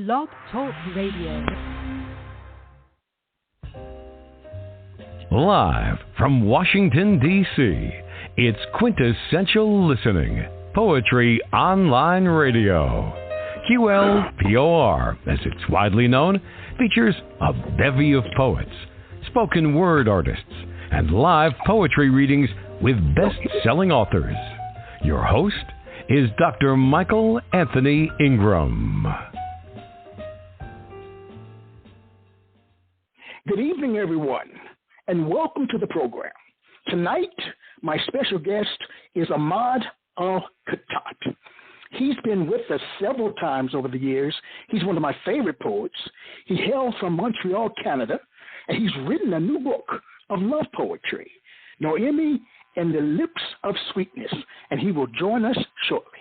Blog Talk Radio. Live from Washington, D.C., it's Quintessential Listening, Poetry Online Radio. QLPOR, as it's widely known, features a bevy of poets, spoken word artists, and live poetry readings with best-selling authors. Your host is Dr. Michael Anthony Ingram. Good evening, everyone, and welcome to the program. Tonight, my special guest is Ahmad Al-Khatat. He's been with us several times over the years. He's one of my favorite poets. He hails from Montreal, Canada, and he's written a new book of love poetry, Noemi and the Lips of Sweetness, and he will join us shortly.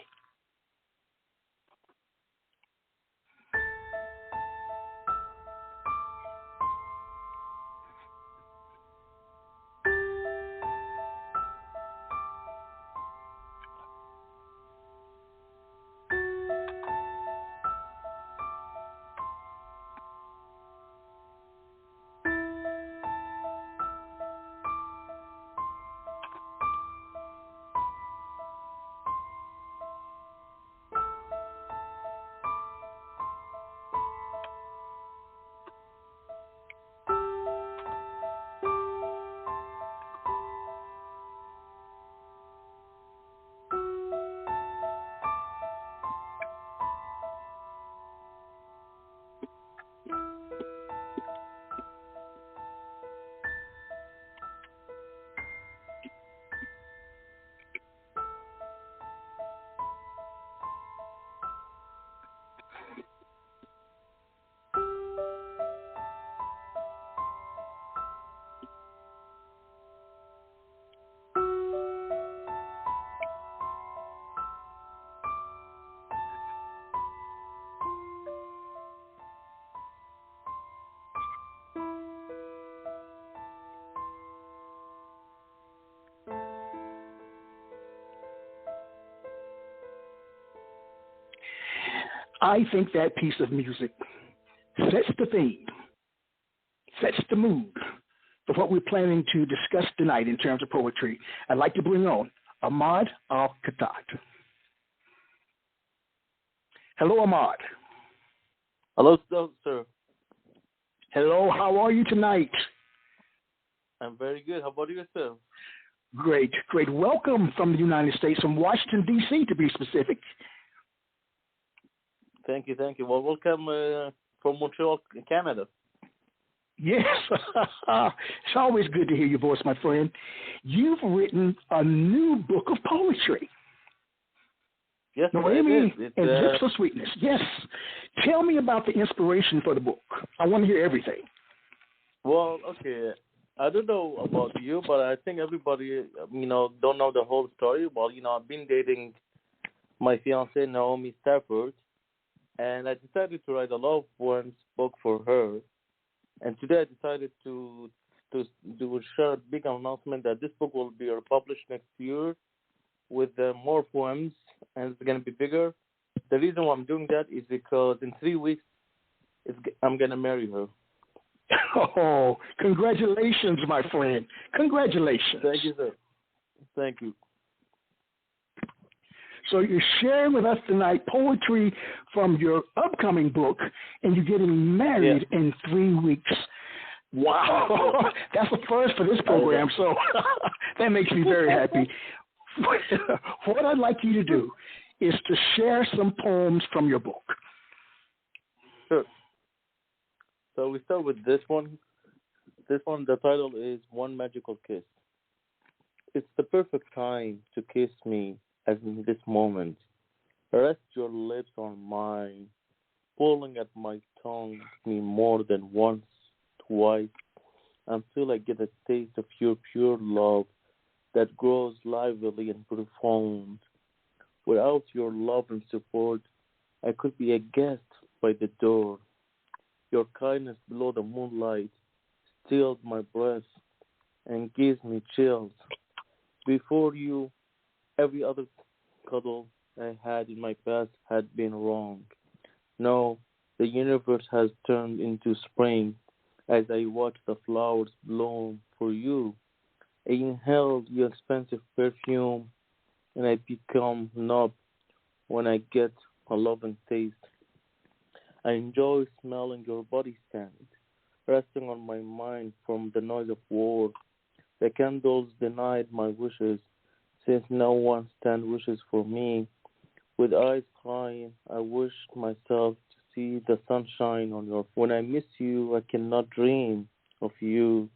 I think that piece of music sets the theme, sets the mood for what we're planning to discuss tonight in terms of poetry. I'd like to bring on Ahmad Al-Khatat. Hello, Ahmad. Hello, sir. Hello, how are you tonight? I'm very good. How about yourself? Great. Welcome from the United States, from Washington, D.C. to be specific. Thank you. Well, welcome from Montreal, Canada. Yes, it's always good to hear your voice, my friend. You've written a new book of poetry. Yes, Noemi it is. and Lips of Sweetness. Yes. Tell me about the inspiration for the book. I want to hear everything. Well, okay. I don't know about you, but I think everybody, don't know the whole story. Well, I've been dating my fiancée, Naomi Stafford, and I decided to write a love poems book for her. And today I decided to share a big announcement that this book will be published next year with more poems, and it's going to be bigger. The reason why I'm doing that is because in 3 weeks I'm going to marry her. Oh, congratulations, my friend. Congratulations. Thank you, sir. Thank you. So you're sharing with us tonight poetry from your upcoming book, and you're getting married in 3 weeks. Wow. That's a first for this program, so that makes me very happy. What I'd like you to do is to share some poems from your book. Sure. So we start with this one. This one, the title is One Magical Kiss. It's the perfect time to kiss me, as in this moment. Rest your lips on mine, pulling at my tongue me more than once, twice, until I get a taste of your pure love that grows lively and profound. Without your love and support, I could be a guest by the door. Your kindness below the moonlight steals my breath and gives me chills. Before you, every other cuddle I had in my past had been wrong. No, The universe has turned into spring as I watch the flowers bloom for you. I inhale your expensive perfume and I become numb when I get a loving taste. I enjoy smelling your body scent, resting on my mind from the noise of war. The candles denied my wishes, since no one stand wishes for me. With eyes crying, I wished myself to see the sunshine on your. When I miss you, I cannot dream of you.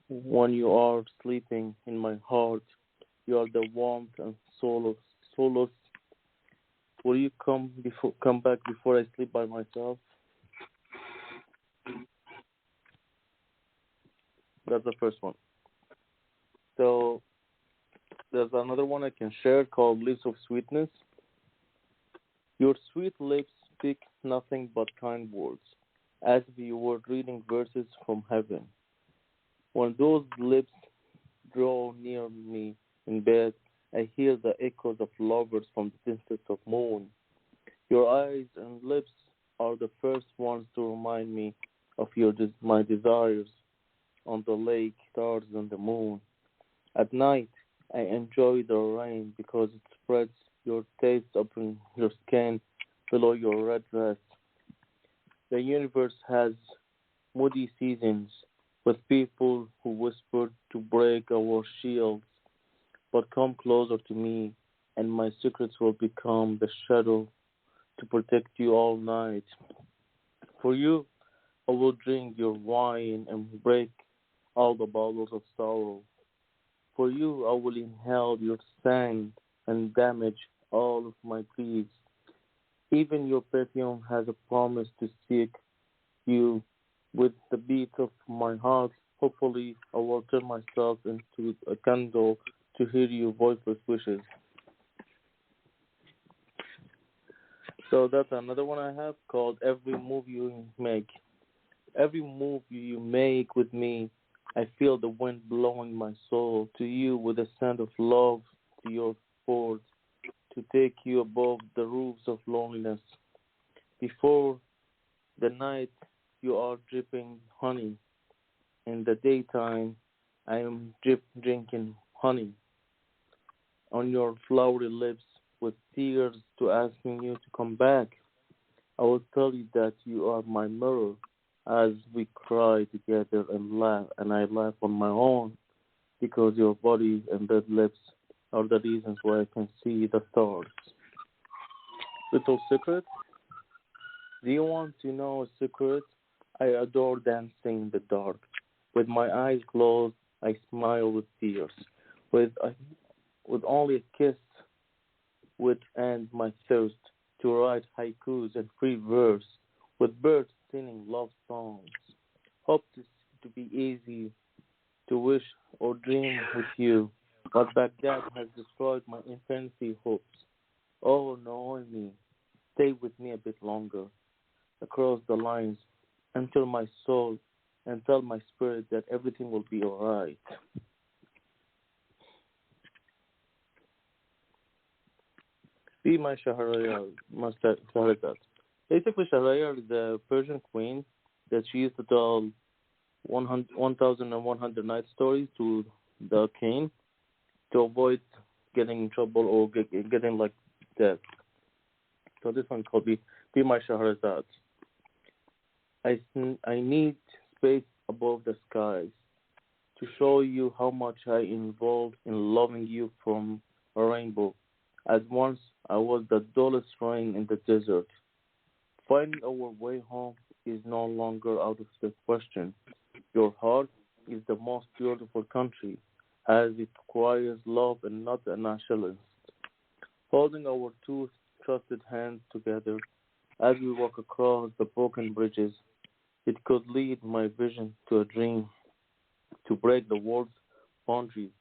When you are sleeping in my heart, you are the warmth and solace. Will you come back before I sleep by myself? That's the first one. So there's another one I can share called Lips of Sweetness. Your sweet lips speak nothing but kind words, as if you were reading verses from heaven. When those lips draw near me in bed, I hear the echoes of lovers from the distance of moon. Your eyes and lips are the first ones to remind me of my desires on the lake, stars, and the moon. At night, I enjoy the rain because it spreads your taste upon your skin below your red dress. The universe has moody seasons with people who whisper to break our shields, but come closer to me, and my secrets will become the shadow to protect you all night. For you, I will drink your wine and break all the bottles of sorrow. For you, I will inhale your sand and damage all of my griefs. Even your perfume has a promise to seek you with the beat of my heart. Hopefully, I will turn myself into a candle to hear your voiceless wishes. So that's another one I have called Every Move You Make. Every move you make with me, I feel the wind blowing my soul to you with a scent of love to your pores, to take you above the roofs of loneliness. Before the night, you are dripping honey. In the daytime, I am drinking honey on your flowery lips with tears to asking you to come back. I will tell you that you are my mirror as we cry together and laugh, and I laugh on my own because your body and red lips are the reasons why I can see the stars. Little secret? Do you want to know a secret? I adore dancing in the dark. With my eyes closed, I smile with tears. With only a kiss would end my thirst to write haikus and free verse, with birds singing love songs. Hope to be easy to wish or dream with you, but Baghdad has destroyed my infancy hopes. Oh, Naomi, stay with me a bit longer, across the lines, until my soul and tell my spirit that everything will be all right. Be my Shahriyar, Master Shahrazad. Basically, Shahriyar is the Persian queen that she used to tell 1,100 night stories to the king to avoid getting in trouble or getting like death. So this one called Be My Shahrazad. I need space above the skies to show you how much I involved in loving you from a rainbow. As once I was the dullest rain in the desert. Finding our way home is no longer out of the question. Your heart is the most beautiful country, as it requires love and not a nationalist. Holding our two trusted hands together as we walk across the broken bridges, it could lead my vision to a dream to break the world's boundaries.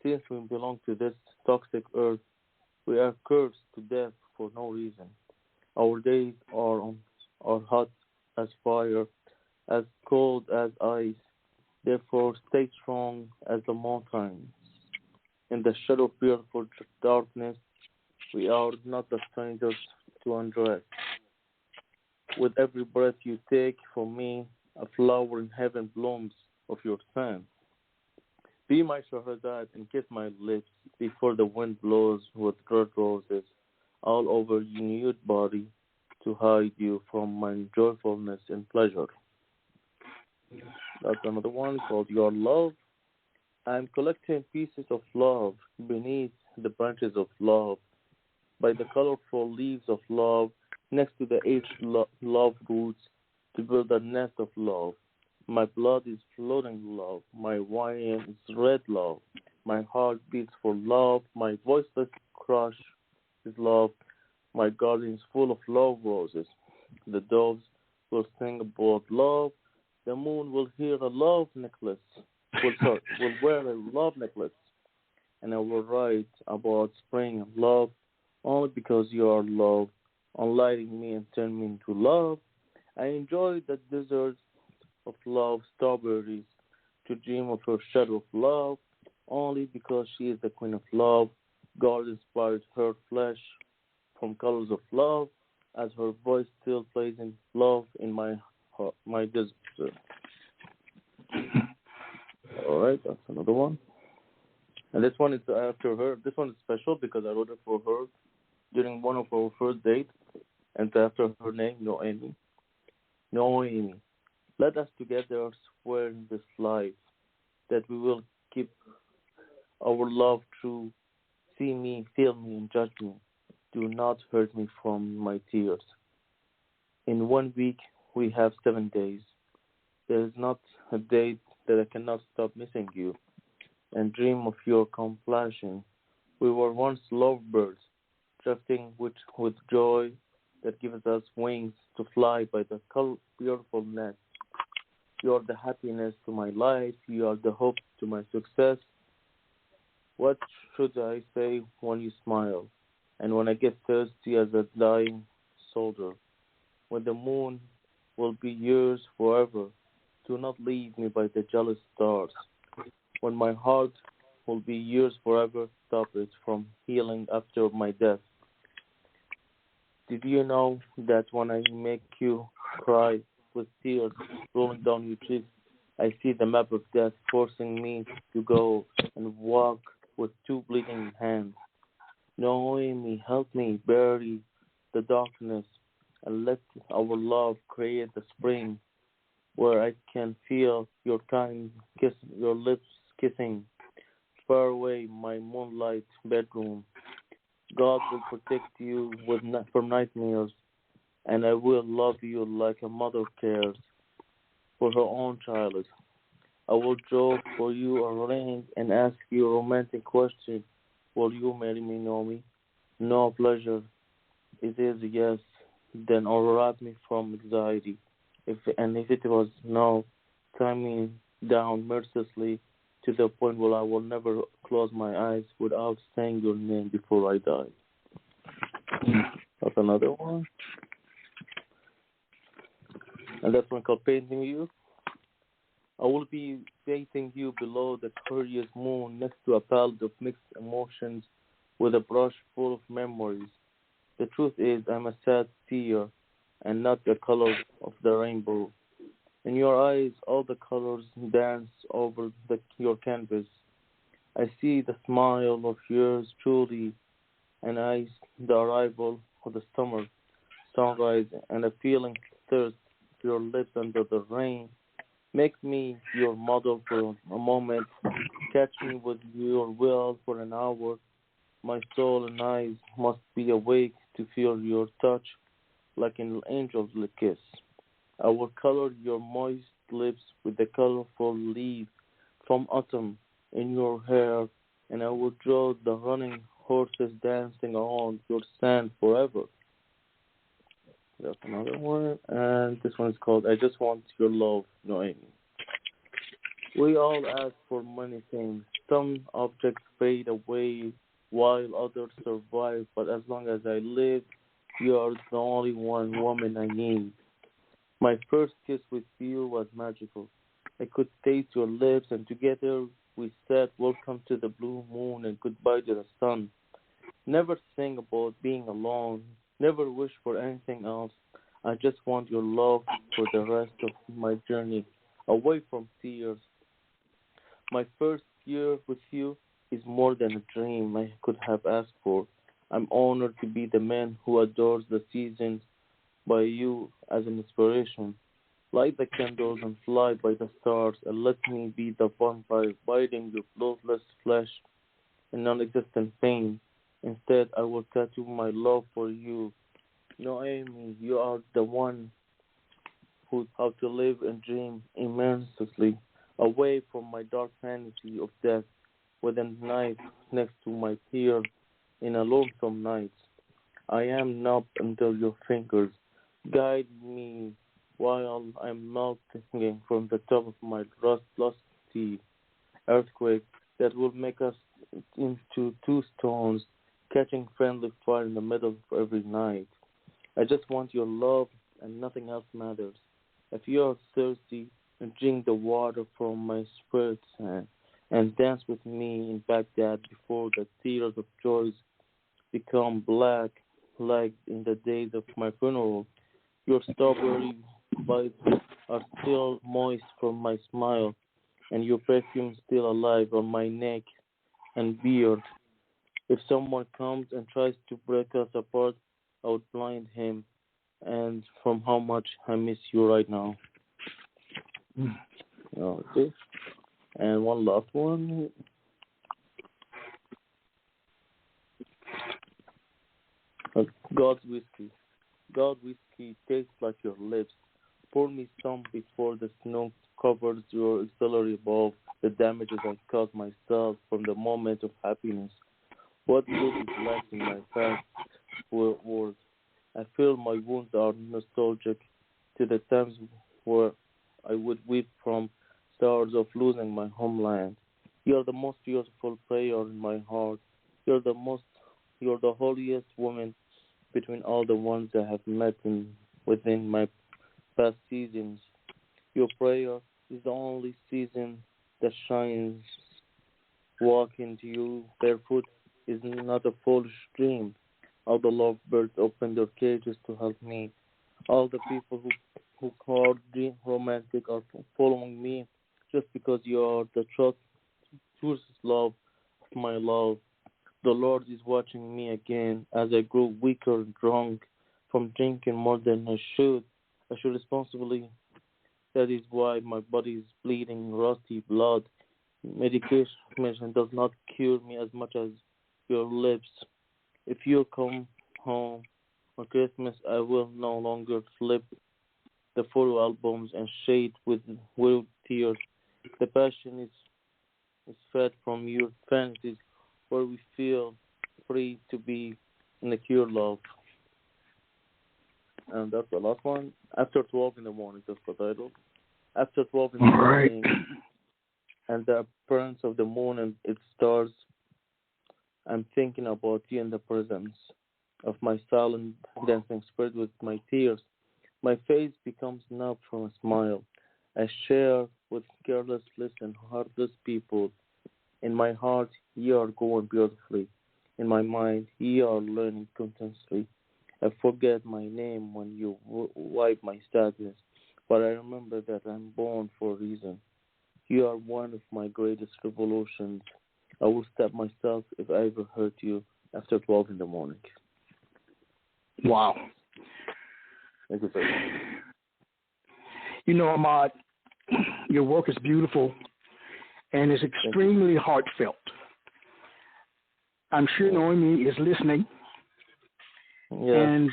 Since we belong to this toxic earth, we are cursed to death for no reason. Our days are hot as fire, as cold as ice. Therefore, stay strong as the mountains. In the shadow of beautiful darkness, we are not the strangers to undress. With every breath you take, for me, a flower in heaven blooms of your scent. Be my Shahrazad and kiss my lips before the wind blows with red roses all over your nude body to hide you from my joyfulness and pleasure. That's another one called Your Love. I'm collecting pieces of love beneath the branches of love, by the colorful leaves of love, next to the aged love roots, to build a nest of love. My blood is floating love. My wine is red love. My heart beats for love. My voiceless crush is love. My garden is full of love roses. The doves will sing about love. The moon will hear a love necklace. Will wear a love necklace. And I will write about spring and love only because you are love, enlightening me and turning me into love. I enjoy the deserts of love, strawberries, to dream of her shadow of love, only because she is the queen of love. God inspired her flesh from colors of love, as her voice still plays in love in my heart, my desert. All right, that's another one. And this one is after her. This one is special because I wrote it for her during one of our first dates, and after her name, Noemi. Noemi, let us together swear in this life that we will keep our love true. See me, feel me, and judge me. Do not hurt me from my tears. In 1 week, we have 7 days. There is not a day that I cannot stop missing you and dream of your compassion. We were once lovebirds, drifting with joy that gives us wings to fly by the beautiful nest. You are the happiness to my life. You are the hope to my success. What should I say when you smile? And when I get thirsty as a dying soldier, when the moon will be yours forever, do not leave me by the jealous stars. When my heart will be yours forever, stop it from healing after my death. Did you know that when I make you cry with tears rolling down your cheeks, I see the map of death forcing me to go and walk with 2 bleeding hands? Noemi, help me bury the darkness and let our love create the spring where I can feel your kind kiss, your lips kissing far away my moonlight bedroom. God will protect you from nightmares, and I will love you like a mother cares for her own child. I will draw for you a ring and ask you a romantic question. Will you marry me, Naomi? No pleasure. It is a yes. Then unwrap me from anxiety. If it was no, tie me down mercilessly to the point where I will never close my eyes without saying your name before I die. That's another one. And that's one called Painting You. I will be painting you below the curious moon next to a palette of mixed emotions with a brush full of memories. The truth is, I'm a sad seer and not the color of the rainbow. In your eyes, all the colors dance over your canvas. I see the smile of yours truly, and the arrival of the summer sunrise, and a feeling thirst your lips under the rain. Make me your model for a moment. Catch me with your will for an hour. My soul and eyes must be awake to feel your touch like an angel's kiss. I will color your moist lips with the colorful leaf from autumn in your hair, and I will draw the running horses dancing on your sand forever. That's another one, and this one is called I Just Want Your Love, Noemi. We all ask for many things. Some objects fade away while others survive, but as long as I live, you are the only one woman I need. My first kiss with you was magical. I could taste your lips, and together we said welcome to the blue moon and goodbye to the sun. Never think about being alone. Never wish for anything else. I just want your love for the rest of my journey, away from tears. My first year with you is more than a dream I could have asked for. I'm honored to be the man who adores the seasons by you as an inspiration. Light the candles and fly by the stars, and let me be the vampire biting your bloodless flesh in non-existent pain. Instead, I will tattoo my love for you. No, Amy, you are the one who how to live and dream immensely, away from my dark fantasy of death, with a knife next to my tear in a lonesome night. I am numb until your fingers guide me while I'm melting from the top of my rusty earthquake that will make us into two stones, catching friendly fire in the middle of every night. I just want your love and nothing else matters. If you are thirsty, drink the water from my spirit's hand and dance with me in Baghdad before the tears of joy become black like in the days of my funeral. Your strawberry bites are still moist from my smile, and your perfume still alive on my neck and beard. If someone comes and tries to break us apart, I would blind him, and from how much I miss you right now. Okay. And one last one. God's whiskey. God whiskey tastes like your lips. Pour me some before the snow covers your auxiliary above the damages I caused myself from the moment of happiness. What good is left in my past world? I feel my wounds are nostalgic to the times where I would weep from stars of losing my homeland. You are the most beautiful prayer in my heart. You're the holiest woman between all the ones I have met within my past seasons. Your prayer is the only season that shines. Walking to you barefoot is not a foolish dream. All the lovebirds open their cages to help me. All the people who call dream romantic are following me just because you are the truest love of my love. The Lord is watching me again as I grow weaker and drunk from drinking more than I should. I should responsibly. That is why my body is bleeding rusty blood. Medication does not cure me as much as your lips. If you come home for Christmas, I will no longer flip the photo albums and shade with tears. The passion is fed from your fantasies, where we feel free to be in a pure love. And that's the last one. After 12 in the morning, that's the title. After 12 in the morning, and the appearance of the moon and its stars, I'm thinking about you in the presence of my silent dancing spirit with my tears. My face becomes numb from a smile. I share with carelessness and heartless people. In my heart, you are going beautifully. In my mind, you are learning intensely. I forget my name when you wipe my sadness, but I remember that I'm born for a reason. You are one of my greatest revolutions. I will stab myself if I ever hurt you after 12 in the morning. Wow. Thank you, sir. You know, Ahmad, your work is beautiful and is extremely heartfelt. I'm sure Noemi is listening. Yeah. And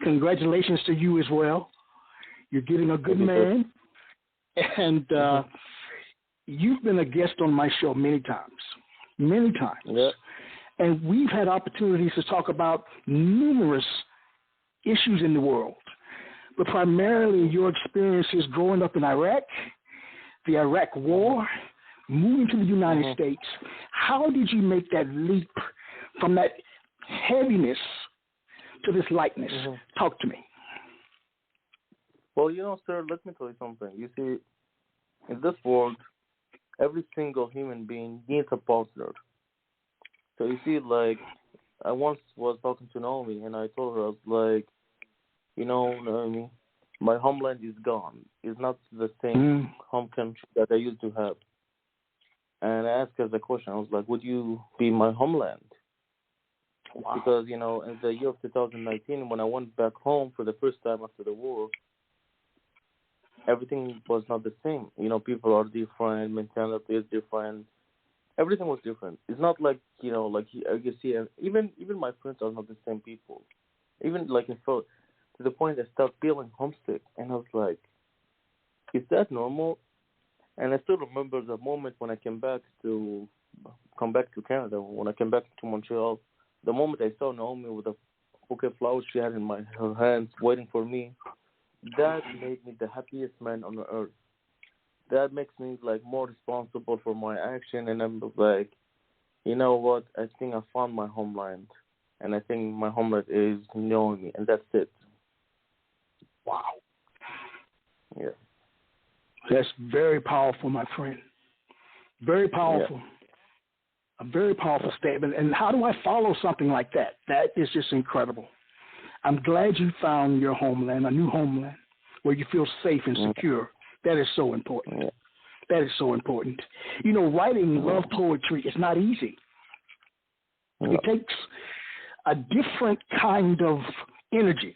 congratulations to you as well. You're getting a good man. And you've been a guest on my show many times. Yeah. And we've had opportunities to talk about numerous issues in the world, but primarily your experiences growing up in Iraq, the Iraq War, moving to the United States. How did you make that leap from that heaviness to this lightness? Talk to me. Well, sir, let me tell you something. You see, in this world, every single human being needs a partner. So you see, like, I once was talking to Naomi, and I told her, I was like, my homeland is gone. It's not the same home country that I used to have. And I asked her the question. I was like, would you be my homeland? Wow. Because, in the year of 2019, when I went back home for the first time after the war, everything was not the same. People are different, mentality is different. Everything was different. It's not like, like you see, even my friends are not the same people. Even like to the point I started feeling homesick, and I was like, is that normal? And I still remember the moment when I came back to Canada, when I came back to Montreal, the moment I saw Naomi with a bouquet of flowers she had in her hands waiting for me, that made me the happiest man on earth. That makes me like more responsible for my action, and I'm like, you know what? I think I found my homeland, and I think my homeland is Naomi, and that's it. Wow. Yeah. That's very powerful, my friend. Very powerful. Yeah. A very powerful statement. And how do I follow something like that? That is just incredible. I'm glad you found your homeland, a new homeland, where you feel safe and secure. That is so important. Yeah. That is so important. Writing love poetry is not easy. Yeah. It takes a different kind of energy.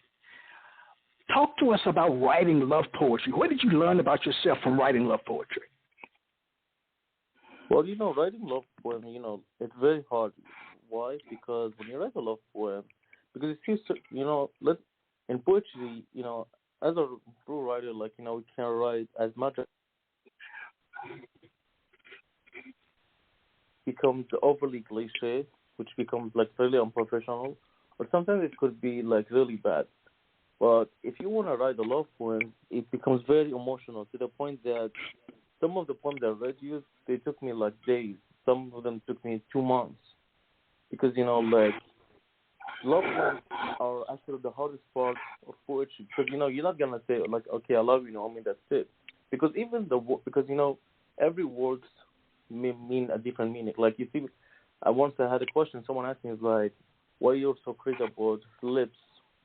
Talk to us about writing love poetry. What did you learn about yourself from writing love poetry? Well, writing love poem, it's very hard. Why? Because when you write a love poem, because it seems, in poetry, as a true writer, we can write as much as becomes overly cliche, which becomes really unprofessional, or sometimes it could be really bad. But if you want to write a love poem, it becomes very emotional to the point that some of the poems I read you, they took me days. Some of them took me 2 months. Because, love poems are actually the hardest part of poetry. Because, you're not going to say, okay, I love you, Naomi, that's it. Because every word may mean a different meaning. Like, you see, once I had a question, someone asked me, why you're so crazy about lips?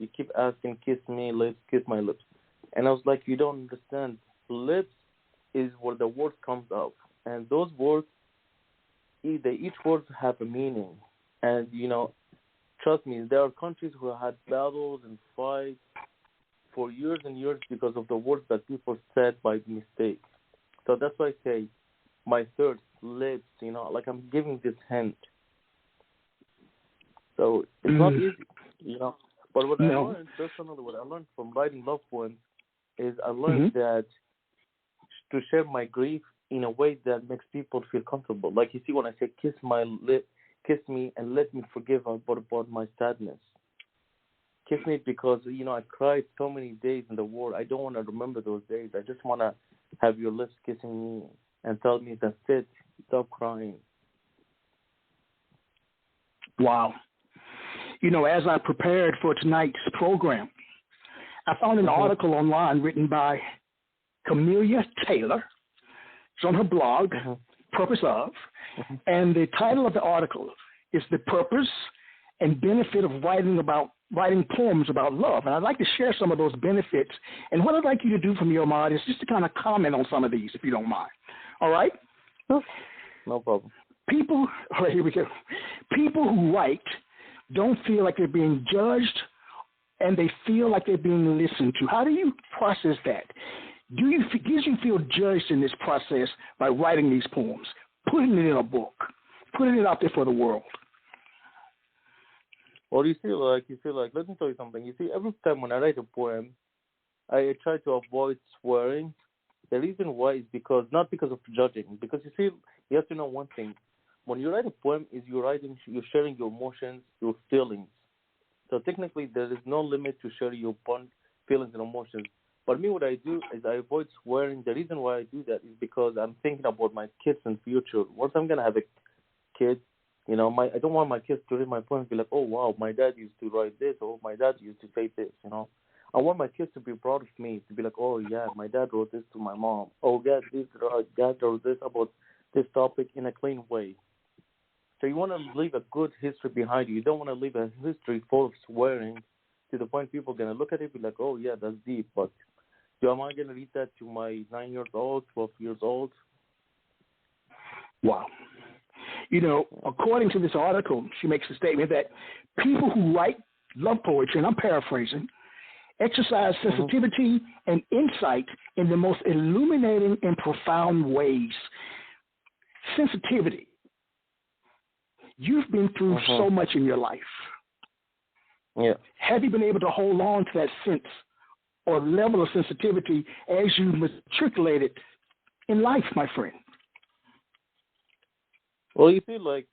You keep asking, kiss me, lips, kiss my lips. And I was like, you don't understand. Lips is where the word comes out. And those words, each word have a meaning. And, trust me, there are countries who had battles and fights for years and years because of the words that people said by mistake. So that's why I say, my thirst, lips, I'm giving this hint. So it's not easy, But what I learned, personally, what I learned from writing love poems is I learned that to share my grief in a way that makes people feel comfortable. Like, you see, when I say kiss my lip, kiss me and let me forgive about my sadness. Kiss me because, I cried so many days in the war. I don't want to remember those days. I just want to have your lips kissing me and tell me that's it. Stop crying. Wow. As I prepared for tonight's program, I found an article online written by Camellia Taylor. It's on her blog, Purpose of, and the title of the article is The Purpose and Benefit of Writing Poems About Love. And I'd like to share some of those benefits. And what I'd like you to do from your mind is just to kind of comment on some of these, if you don't mind. All right? No problem. All right, here we go. People who write don't feel like they're being judged, and they feel like they're being listened to. How do you process that? Did you feel judged in this process by writing these poems, putting it in a book, putting it out there for the world? Well, you feel like, let me tell you something. You see, every time when I write a poem, I try to avoid swearing. The reason why is not because of judging. Because you see, you have to know one thing. When you write a poem, you're sharing your emotions, your feelings. So technically, there is no limit to share your feelings and emotions. But me, what I do is I avoid swearing. The reason why I do that is because I'm thinking about my kids in the future. Once I'm going to have a kid, I don't want my kids to read my poems and be like, oh, wow, my dad used to write this, or my dad used to say this, I want my kids to be proud of me, to be like, oh, yeah, my dad wrote this to my mom. Oh, dad wrote this about this topic in a clean way. So you want to leave a good history behind you. You don't want to leave a history full of swearing to the point people are gonna look at it and be like, oh yeah, that's deep, but am I gonna read that to my 9-year-old, 12 years old? Wow. According to this article, she makes a statement that people who write love poetry, and I'm paraphrasing, exercise sensitivity and insight in the most illuminating and profound ways. Sensitivity. You've been through so much in your life. Yeah. Have you been able to hold on to that sense or level of sensitivity as you matriculated in life, my friend? Well, you see, like,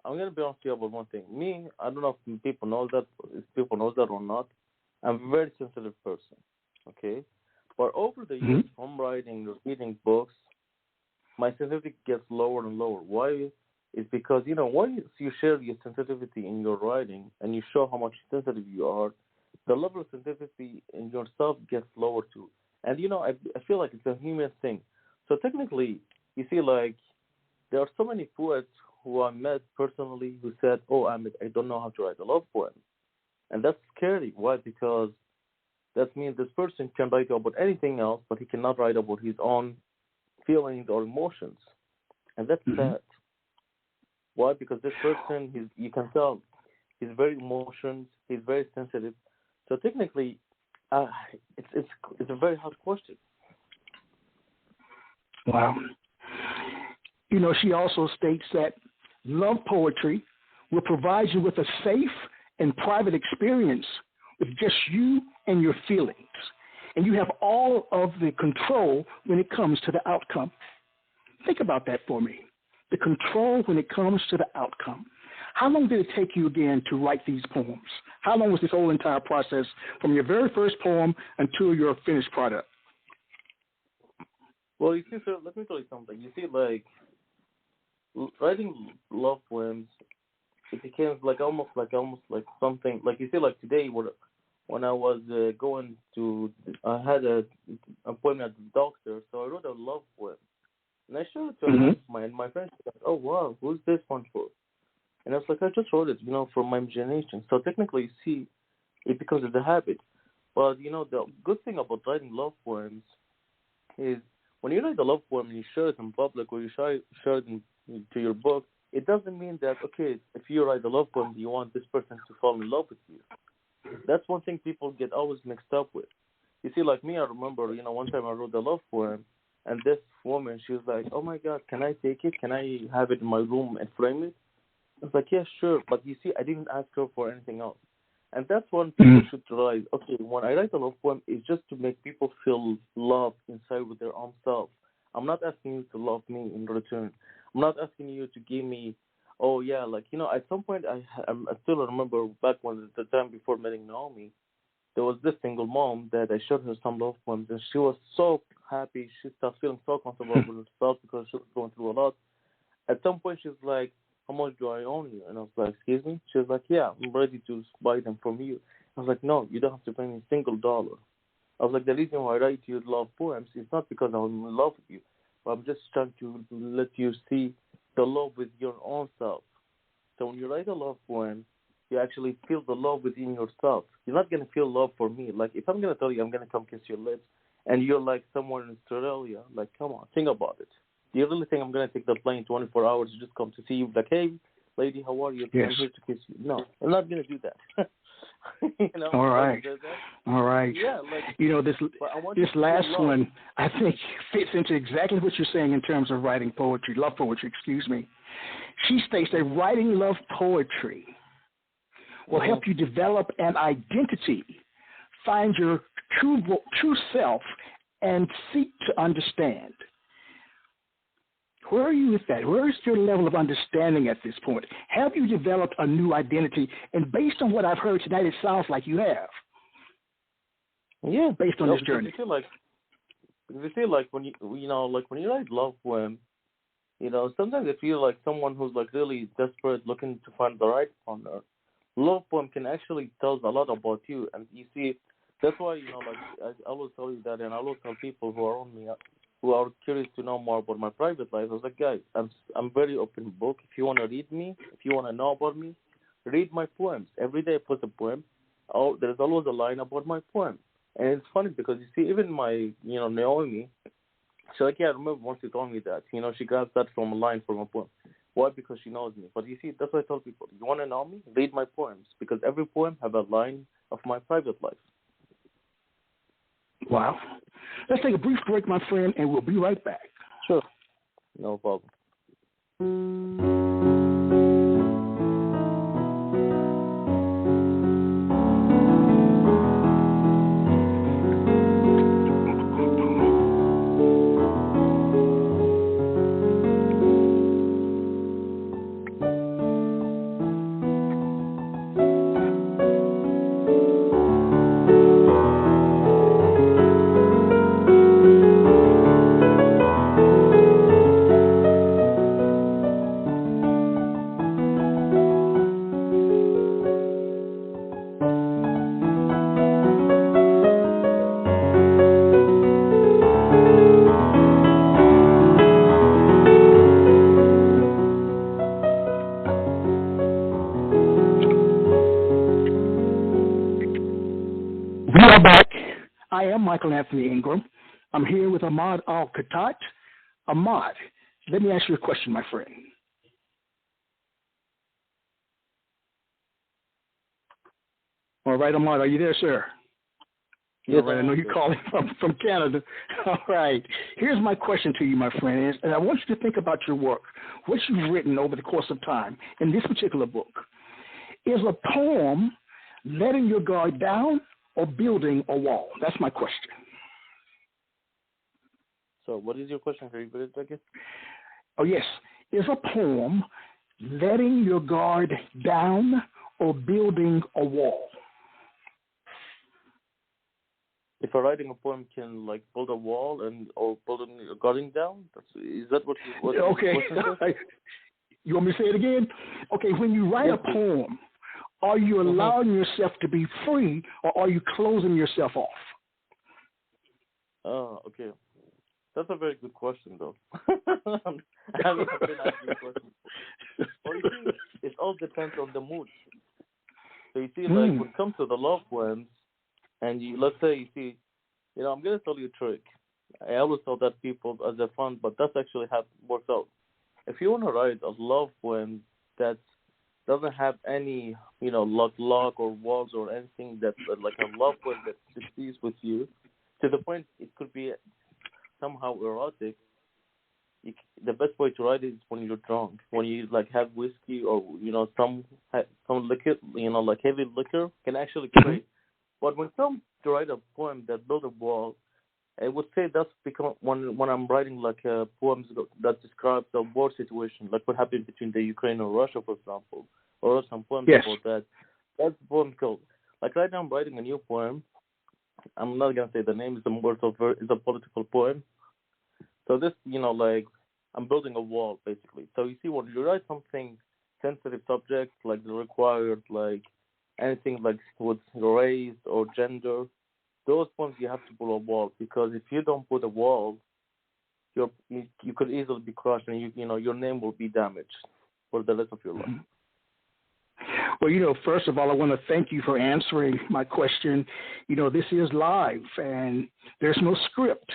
I'm going to be honest with you about one thing. Me, I don't know if people know that or not. I'm a very sensitive person, okay? But over the years, from writing or reading books, my sensitivity gets lower and lower. Why? It's because, once you share your sensitivity in your writing and you show how much sensitive you are, the level of sensitivity in yourself gets lower too. And, I feel like it's a human thing. So technically, you see, like, there are so many poets who I met personally who said, oh, I don't know how to write a love poem. And that's scary. Why? Because that means this person can write about anything else, but he cannot write about his own feelings or emotions. And that's sad. Why? Because this person, you can tell, he's very emotions, he's very sensitive. So technically, it's a very hard question. Wow. She also states that love poetry will provide you with a safe and private experience with just you and your feelings. And you have all of the control when it comes to the outcome. Think about that for me. The control when it comes to the outcome. How long did it take you again to write these poems? How long was this whole entire process from your very first poem until your finished product? Well, you see, sir, let me tell you something. You see, like, writing love poems, it became almost like something, like, you see, like today when I was I had an appointment at the doctor, so I wrote a love poem. And I showed it to my friends. Like, oh, wow, who's this one for? And I was like, I just wrote it, for my imagination. So technically, you see, it becomes a habit. But, the good thing about writing love poems is when you write a love poem and you share it in public or you share it to your book, it doesn't mean that, okay, if you write a love poem, you want this person to fall in love with you. That's one thing people get always mixed up with. You see, like me, I remember, one time I wrote a love poem, and this woman, she was like, oh, my God, can I take it? Can I have it in my room and frame it? I was like, yeah, sure. But you see, I didn't ask her for anything else. And that's one people should realize. Okay, when I write a love poem, it's just to make people feel love inside with their own self. I'm not asking you to love me in return. I'm not asking you to give me, oh, yeah, like, at some point, I still remember back when the time before meeting Naomi, there was this single mom that I showed her some love poems, and she was so happy. She started feeling so comfortable with herself because she was going through a lot. At some point, she was like, how much do I owe you? And I was like, excuse me? She was like, yeah, I'm ready to buy them from you. I was like, no, you don't have to pay me a single dollar. I was like, the reason why I write you love poems is not because I'm in love with you, but I'm just trying to let you see the love with your own self. So when you write a love poem, you actually feel the love within yourself. You're not going to feel love for me. Like, if I'm going to tell you I'm going to come kiss your lips, and you're like somewhere in Australia, like, come on, think about it. Do you really think I'm going to take the plane 24 hours to just come to see you? Like, hey, lady, how are you? Yes. I'm here to kiss you. No, I'm not going to do that. All right. All right. Yeah, like, this last one, I think, fits into exactly what you're saying in terms of writing poetry, love poetry, excuse me. She states that writing love poetry will help you develop an identity, find your true self, and seek to understand. Where are you with that? Where is your level of understanding at this point? Have you developed a new identity? And based on what I've heard tonight, it sounds like you have. Yeah, based on this journey. You feel like when when you write love poem, sometimes I feel like someone who's like really desperate, looking to find the right partner. Love poem can actually tell a lot about you, and you see, that's why I always tell you that, and I always tell people who are on me, who are curious to know more about my private life. I was like, guys, I'm very open book. If you want to read me, if you want to know about me, read my poems. Every day I put a poem. there's always a line about my poem. And it's funny because, you see, even my, Naomi, she's like, yeah, I remember once you told me that. She got that from a line from a poem. Why? Because she knows me. But you see, that's what I tell people. You want to know me? Read my poems. Because every poem have a line of my private life. Wow. Let's take a brief break, my friend, and we'll be right back. Sure. No problem. We are back. I am Michael Anthony Ingram. I'm here with Ahmad Al-Khatat. Ahmad, let me ask you a question, my friend. All right, Ahmad, are you there, sir? Yes, all right, I know you're calling from Canada. All right. Here's my question to you, my friend, and I want you to think about your work, what you've written over the course of time in this particular book. Is a poem letting your guard down or building a wall? That's my question. So what is your question? Can you repeat it again? Oh, yes. Is a poem letting your guard down or building a wall? If a writing a poem can build a wall or building a garden down, is that what okay. You want me to say it again? Okay, when you write a poem, are you allowing yourself to be free or are you closing yourself off? Oh, okay. That's a very good question, though. I haven't been asked this question before. Well, you see, it all depends on the mood. So you see, when it comes to the love poems, and let's say, you see, I'm going to tell you a trick. I always tell that people as a fun, but that's actually how it works out. If you want to write a love poem that doesn't have any, lock or walls or anything, that's like a love poem that succeeds with you, to the point it could be somehow erotic. The best way to write it is when you're drunk, when you have whiskey or some liquor, heavy liquor can actually create. But when it comes to write a poem that builds a wall, I would say that's become when I'm writing poems that describe the war situation, like what happened between the Ukraine and Russia, for example, or some poems about that. That's a poem called. Right now, I'm writing a new poem. I'm not gonna say the name. It's a political poem. So this, I'm building a wall basically. So you see, when you write something sensitive subjects required, anything with race or gender, those poems you have to put a wall, because if you don't put a wall, you could easily be crushed and your name will be damaged for the rest of your life. Well, first of all, I want to thank you for answering my question. This is live and there's no script.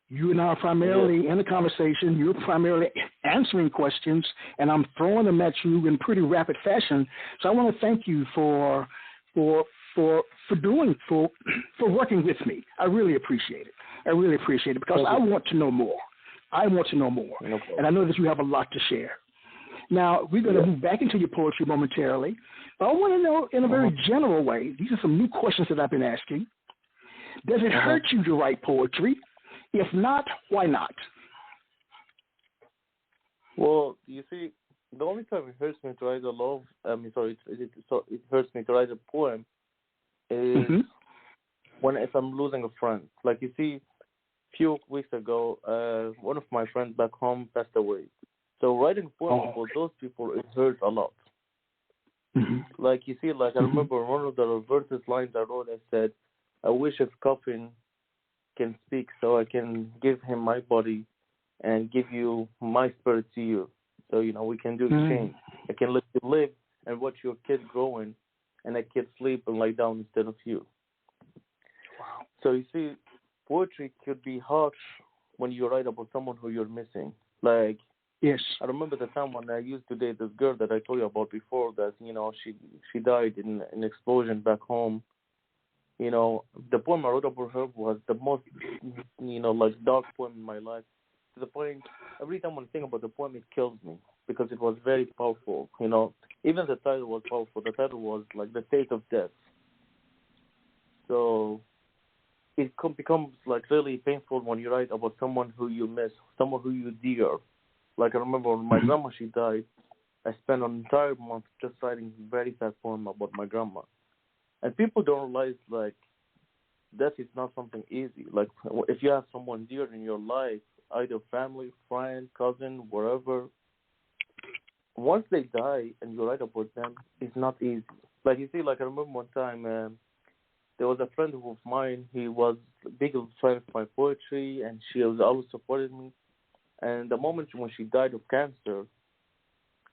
You and I are primarily in a conversation. You're primarily answering questions, and I'm throwing them at you in pretty rapid fashion. So I want to thank you for working with me. I really appreciate it. Because I want to know more. And I know that you have a lot to share. Now, we're going to move back into your poetry momentarily. But I want to know in a very general way, these are some new questions that I've been asking. Does it hurt you to write poetry? If not, why not? Well, you see, the only time it hurts me to write it hurts me to write a poem is if I'm losing a friend. You see, a few weeks ago, one of my friends back home passed away. So writing poems for those people, it hurts a lot. You see, I remember one of the reverses lines I wrote, I said, I wish his coffin can speak so I can give him my body and give you my spirit to you. So, we can do exchange. I can let you live and watch your kid growing and I can't sleep and lie down instead of you. Wow. So you see, poetry could be harsh when you write about someone who you're missing. Like, Yes. I remember the time when I used to date this girl that I told you about before that, she died in an explosion back home. The poem I wrote about her was the most, like dark poem in my life. To the point, every time when I think about the poem, it kills me because it was very powerful. Even the title was powerful. The title was like The State of Death. So it becomes like really painful when you write about someone who you miss, someone who you dear. Like I remember when my grandma, she died, I spent an entire month just writing a very sad poem about my grandma. And people don't realize, like, death is not something easy. Like, if you have someone dear in your life, either family, friend, cousin, wherever, once they die and you write about them, it's not easy. Like, you see, like, I remember one time, there was a friend of mine, he was a big fan of my poetry, and she was always supporting me. And the moment when she died of cancer,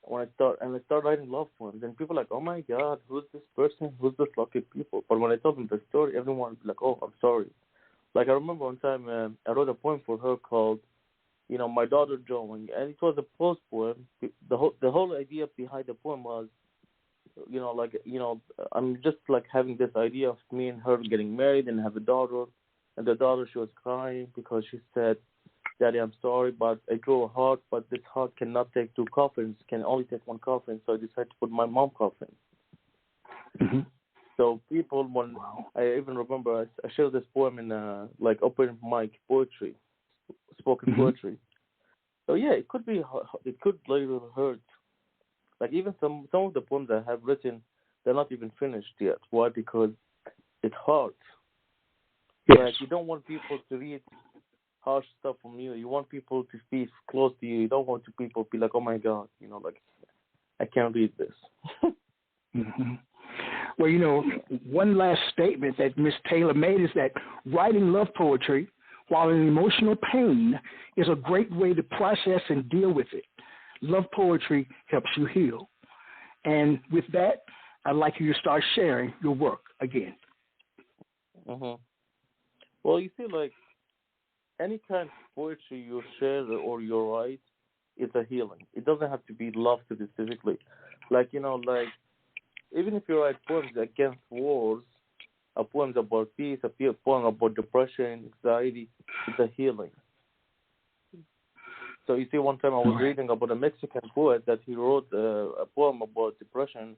I started writing love poems, and people were like, oh my God, who's this person? Who's this lucky people? But when I told them the story, everyone was like, oh, I'm sorry. Like I remember one time I wrote a poem for her called, My Daughter Drawing, and it was a prose poem. The whole idea behind the poem was, I'm just like having this idea of me and her getting married and have a daughter, and the daughter, she was crying because she said, Daddy, I'm sorry, but I drew a heart, but this heart cannot take two coffins, can only take one coffin, so I decided to put my mom coffin. Mm-hmm. So people, when I even remember, I shared this poem in like open mic poetry, spoken poetry. So yeah, it could later hurt. Like even some of the poems I have written, they're not even finished yet. Why? Because it's hard. Yes. Like you don't want people to read harsh stuff from you. You want people to be close to you. You don't want people to be like, oh my God, like I can't read this. Mm-hmm. Well, one last statement that Miss Taylor made is that writing love poetry, while an emotional pain, is a great way to process and deal with it. Love poetry helps you heal. And with that, I'd like you to start sharing your work again. Mm-hmm. Well, you see, like, any kind of poetry you share or you write is a healing. It doesn't have to be love specifically. Like, even if you write poems against wars, a poems about peace, a poem about depression, anxiety, it's a healing. So you see, one time I was reading about a Mexican poet that he wrote a poem about depression,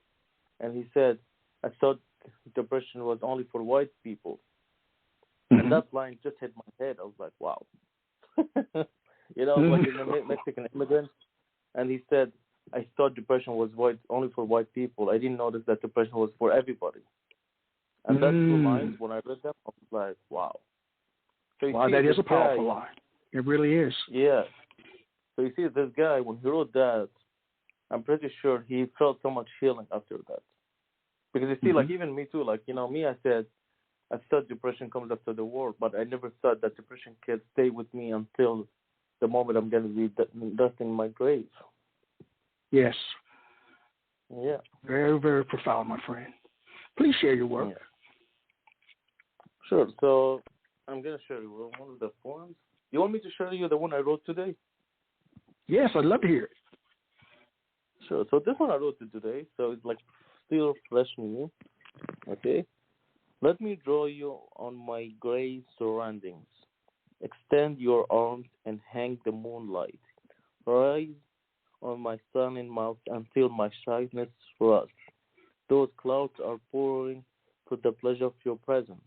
and he said, I thought depression was only for white people. And that line just hit my head. I was like, wow. Like a Mexican immigrant. And he said, I thought depression was only for white people. I didn't notice that depression was for everybody. And that two lines, when I read them, I was like, wow. So wow, that is a powerful line. It really is. Yeah. So you see, this guy, when he wrote that, I'm pretty sure he felt so much healing after that. Because you see, like, even me too, like, me, I said, I thought depression comes after the war, but I never thought that depression can stay with me until the moment I'm going to be dusting my grave. Yes. Yeah. Very, very profound, my friend. Please share your work. Yeah. Sure. So I'm going to share you one of the poems. You want me to share you the one I wrote today? Yes, I'd love to hear it. Sure. So this one I wrote today, so it's like still fresh new. Okay. Let me draw you on my gray surroundings. Extend your arms and hang the moonlight. Rise on my sunny mouth until my shyness rusts. Those clouds are pouring for the pleasure of your presence.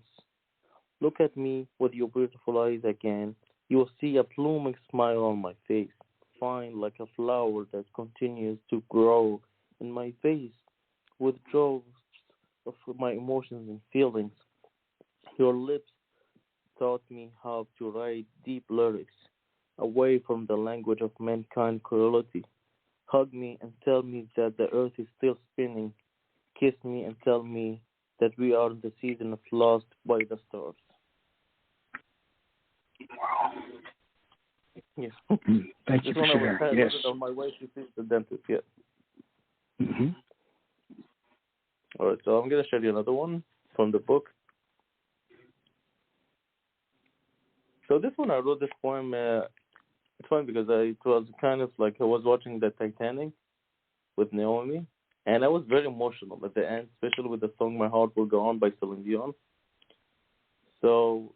Look at me with your beautiful eyes again. You will see a blooming smile on my face, fine like a flower that continues to grow in my face with droves of my emotions and feelings. Your lips taught me how to write deep lyrics, away from the language of mankind cruelty. Hug me and tell me that the earth is still spinning. Kiss me and tell me that we are in the season of lost by the stars. Wow. Yeah. Thank you for sharing. Yes. On my way to see the dentist, yeah. All right, so I'm going to show you another one from the book. So this one, I wrote this poem. It's funny because it was kind of like I was watching the Titanic with Naomi, and I was very emotional at the end, especially with the song "My Heart Will Go On" by Celine Dion. So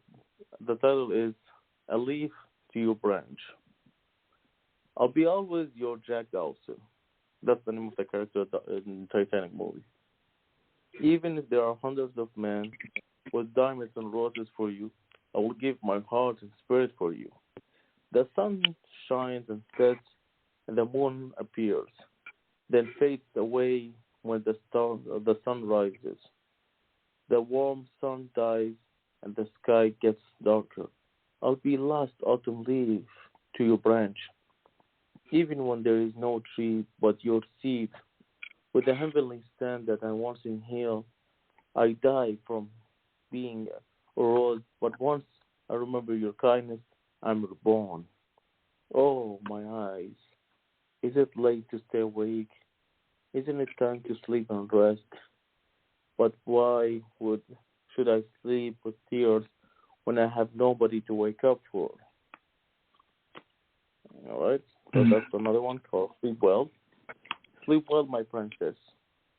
the title is "A Leaf to Your Branch." I'll be always your Jack Dawson. That's the name of the character in the Titanic movie. Even if there are hundreds of men with diamonds and roses for you, I will give my heart and spirit for you. The sun shines and sets, and the moon appears, then fades away when the sun rises. The warm sun dies, and the sky gets darker. I'll be last autumn leaf to your branch, even when there is no tree but your seed. With the heavenly stand that I once inhaled, I die from being a rose, but once I remember your kindness, I'm reborn. Oh, my eyes, is it late to stay awake? Isn't it time to sleep and rest? But why should I sleep with tears when I have nobody to wake up for? All right, so that's another one called Sleep Well. Sleep well, my princess.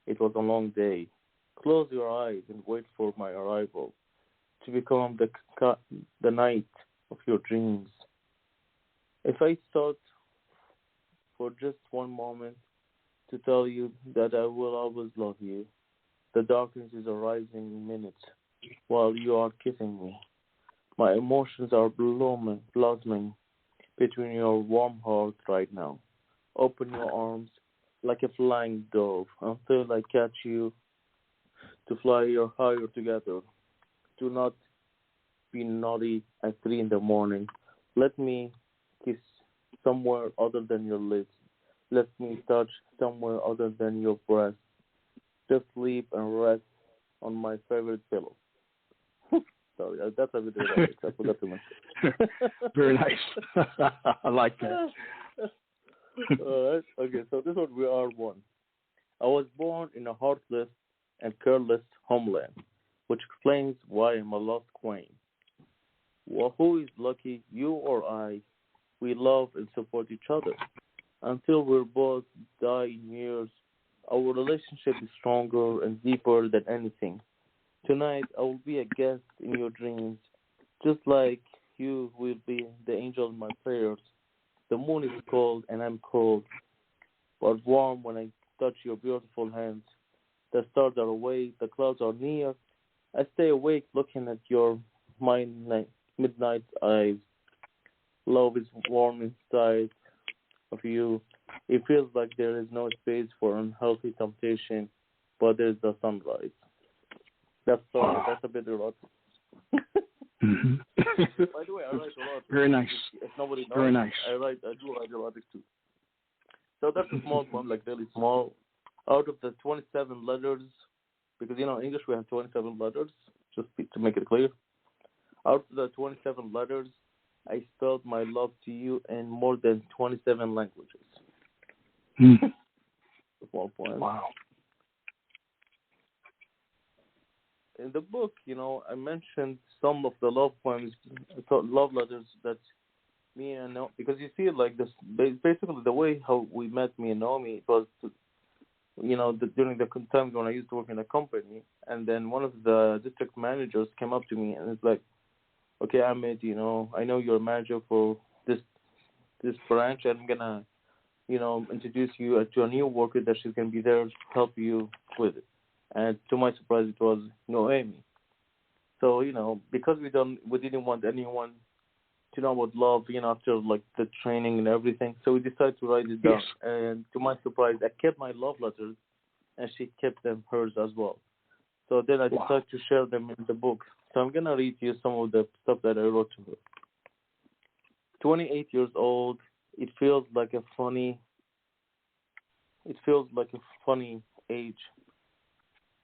It was a long day. Close your eyes and wait for my arrival to become the night of your dreams. If I thought for just one moment to tell you that I will always love you, the darkness is arising in minutes while you are kissing me. My emotions are blossoming between your warm heart right now. Open your arms like a flying dove until I catch you to fly higher together. Do not be naughty at 3 in the morning. Let me kiss somewhere other than your lips. Let me touch somewhere other than your breast. Just sleep and rest on my favorite pillow. Sorry, that's a bit erotic. I forgot to mention. Very nice. I like that. All right. Okay, so this one we are one. I was born in a heartless and careless homeland, which explains why I'm a lost queen. Well, who is lucky, you or I? We love and support each other. Until we're both die in years, our relationship is stronger and deeper than anything. Tonight, I will be a guest in your dreams, just like you will be the angel in my prayers. The moon is cold and I'm cold, but warm when I touch your beautiful hands. The stars are away, the clouds are near. I stay awake looking at your midnight eyes. Love is warm inside of you. It feels like there is no space for unhealthy temptation, but there's the sunrise. That's a bit erotic. Mm-hmm. By the way, I write a lot. Very nice. If nobody knows, Very nice. I do write erotic too. So that's a small one, like really small. Out of the 27 letters, because in English we have 27 letters, just to make it clear. Out of the 27 letters, I spelled my love to you in more than 27 languages. Small poem. Wow. In the book, I mentioned some of the love poems, love letters that me and Naomi, because you see, like this, basically the way how we met, me and Naomi, it was, during the times when I used to work in a company, and then one of the district managers came up to me and it's like, okay, Ahmed, I know you're a manager for this branch, and I'm gonna, introduce you to a new worker that she's gonna be there to help you with it. And to my surprise, it was Noemi. So, because we didn't want anyone to know about love, after like the training and everything. So we decided to write it down. Yes. And to my surprise, I kept my love letters, and she kept them hers as well. So then I decided to share them in the book. So I'm gonna read you some of the stuff that I wrote to her. 28 years old. It feels like a funny age.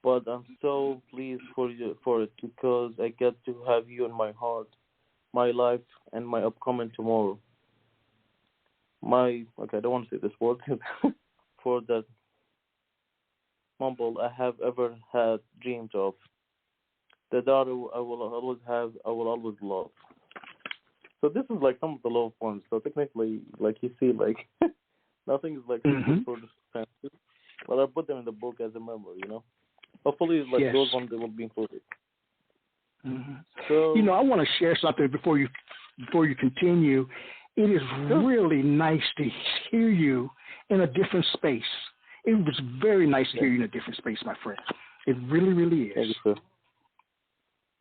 But I'm so pleased for it because I get to have you in my heart, my life, and my upcoming tomorrow. I don't want to say this word for that. mumble I have ever had dreamed of. The daughter I will always have, I will always love. So this is like some of the love poems. So technically, like you see, like nothing is like super sort of fancy, but I put them in the book as a memory. Hopefully, like Yes. those ones they will be included. Mm-hmm. So I want to share something before you continue. It is really nice to hear you in a different space. It was very nice to hear you in a different space, my friend. It really, really is. thank you, sir.